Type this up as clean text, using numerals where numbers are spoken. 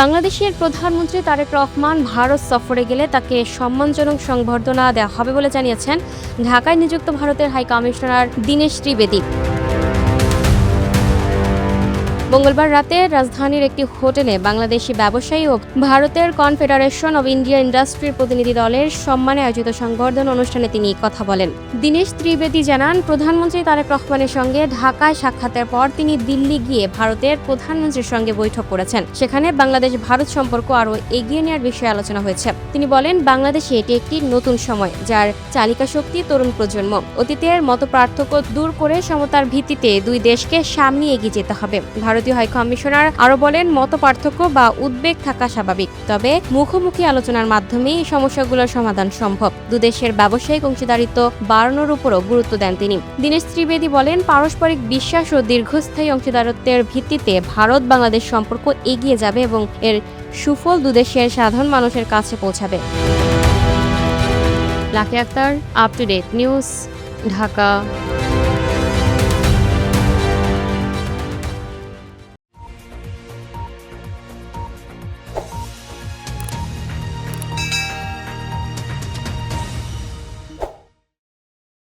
বাংলাদেশের প্রধানমন্ত্রী তারেক রহমান ভারত সফরে গেলে তাকে সম্মানজনক সংবর্ধনা দেওয়া হবে বলে জানিয়েছেন ঢাকায় নিযুক্ত ভারতের হাই কমিশনার দীনেশ ত্রিবেদী। মঙ্গলবার রাতে রাজধানীর একটি হোটেলে বাংলাদেশি ব্যবসায়ী ও ভারতের কনফেডারেশন অব ইন্ডিয়া ইন্ডাস্ট্রির প্রতিনিধি দলের সম্মানে আয়োজিত সংবর্ধনা অনুষ্ঠানে তিনি কথা বলেন। দীনেশ ত্রিবেদী জানান, প্রধানমন্ত্রী তারেক রহমানের সঙ্গে ঢাকায় সাক্ষাতের পর তিনি দিল্লি গিয়ে ভারতের প্রধানমন্ত্রীর সঙ্গে বৈঠক করেছেন। সেখানে বাংলাদেশ ভারত সম্পর্ক আরও এগিয়ে নেওয়ার বিষয়ে আলোচনা হয়েছে। তিনি বলেন, বাংলাদেশে এটি একটি নতুন সময়, যার চালিকা শক্তি তরুণ প্রজন্ম। অতীতের মতো পার্থক্য দূর করে সমতার ভিত্তিতে দুই দেশকে সামনে এগিয়ে যেতে হবে। ভারতীয় হাই কমিশনার আরও বলেন, মত পার্থক্য বা উদ্বেগ থাকা স্বাভাবিক, তবে মুখোমুখি আলোচনার মাধ্যমে এই সমস্যাগুলোর সমাধান সম্ভব। দুদেশের ব্যবসায়িক অংশীদারিত্ব বাড়ানোর উপরও গুরুত্ব দেন তিনি। দীনেশ ত্রিবেদী বলেন, পারস্পরিক বিশ্বাস ও দীর্ঘস্থায়ী অংশীদারত্বের ভিত্তিতে ভারত বাংলাদেশ সম্পর্ক এগিয়ে যাবে এবং এর সুফল দুদেশের সাধারণ মানুষের কাছে পৌঁছাবে। Lucky Akter, up to date news, Dhaka.